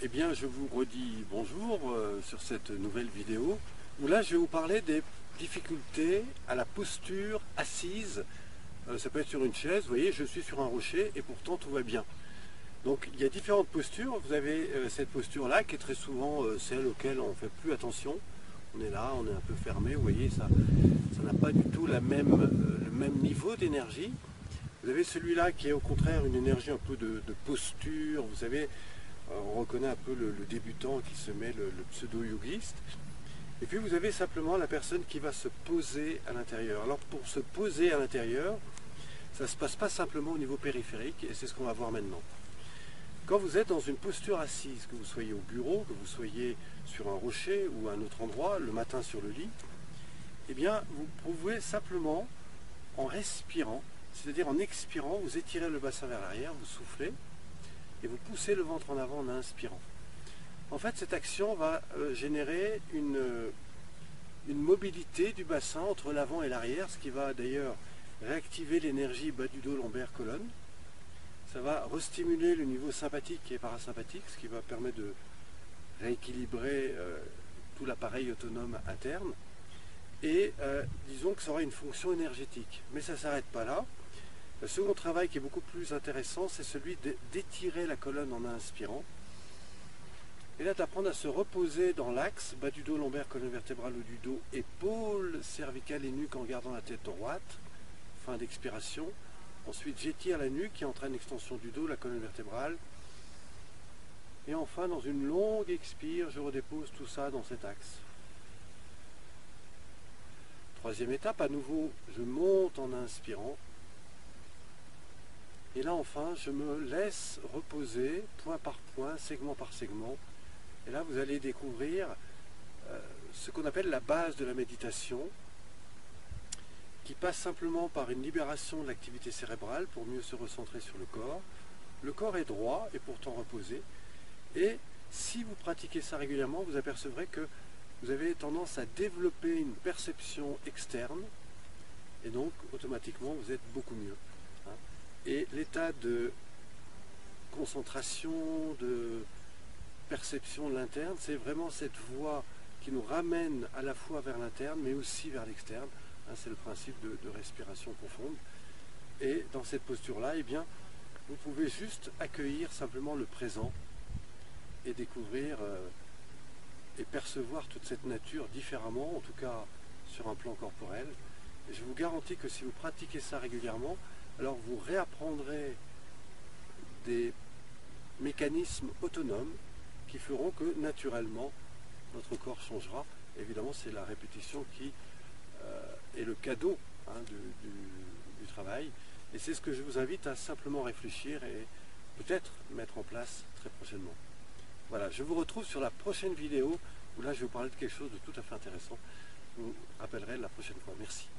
Eh bien, je vous redis bonjour sur cette nouvelle vidéo où là, je vais vous parler des difficultés à la posture assise. Ça peut être sur une chaise, vous voyez, je suis sur un rocher et pourtant tout va bien. Donc, il y a différentes postures. Vous avez cette posture-là qui est très souvent celle auquel on ne fait plus attention. On est là, on est un peu fermé, vous voyez, ça n'a pas du tout le même niveau d'énergie. Vous avez celui-là qui est au contraire une énergie un peu de posture, vous savez, on reconnaît un peu le débutant qui se met le pseudo-yogiste. Et puis vous avez simplement la personne qui va se poser à l'intérieur. Alors pour se poser à l'intérieur, ça ne se passe pas simplement au niveau périphérique, et c'est ce qu'on va voir maintenant. Quand vous êtes dans une posture assise, que vous soyez au bureau, que vous soyez sur un rocher ou à un autre endroit, le matin sur le lit, eh bien vous pouvez simplement, en respirant, c'est-à-dire en expirant, vous étirez le bassin vers l'arrière, vous soufflez, et vous poussez le ventre en avant en inspirant. En fait, cette action va générer une mobilité du bassin entre l'avant et l'arrière, ce qui va d'ailleurs réactiver l'énergie bas du dos, lombaire, colonne. Ça va restimuler le niveau sympathique et parasympathique, ce qui va permettre de rééquilibrer tout l'appareil autonome interne. Et disons que ça aura une fonction énergétique. Mais ça ne s'arrête pas là. Le second travail qui est beaucoup plus intéressant, c'est celui d'étirer la colonne en inspirant. Et là, d'apprendre à se reposer dans l'axe, bas du dos, lombaire, colonne vertébrale, haut du dos, épaules, cervicales et nuque en gardant la tête droite. Fin d'expiration. Ensuite, j'étire la nuque qui entraîne l'extension du dos, la colonne vertébrale. Et enfin, dans une longue expire, je redépose tout ça dans cet axe. Troisième étape, à nouveau, je monte en inspirant. Et là, enfin, je me laisse reposer, point par point, segment par segment. Et là, vous allez découvrir ce qu'on appelle la base de la méditation, qui passe simplement par une libération de l'activité cérébrale pour mieux se recentrer sur le corps. Le corps est droit et pourtant reposé. Et si vous pratiquez ça régulièrement, vous apercevrez que vous avez tendance à développer une perception externe. Et donc, automatiquement, vous êtes beaucoup mieux. Et l'état de concentration, de perception de l'interne, c'est vraiment cette voie qui nous ramène à la fois vers l'interne, mais aussi vers l'externe. C'est le principe de respiration profonde. Et dans cette posture-là, eh bien, vous pouvez juste accueillir simplement le présent et découvrir et percevoir toute cette nature différemment, en tout cas sur un plan corporel. Et je vous garantis que si vous pratiquez ça régulièrement, alors vous réapprendrez des mécanismes autonomes qui feront que naturellement notre corps changera. Évidemment, c'est la répétition qui est le cadeau du travail. Et c'est ce que je vous invite à simplement réfléchir et peut-être mettre en place très prochainement. Voilà, je vous retrouve sur la prochaine vidéo où là je vais vous parler de quelque chose de tout à fait intéressant. Je vous rappellerai la prochaine fois. Merci.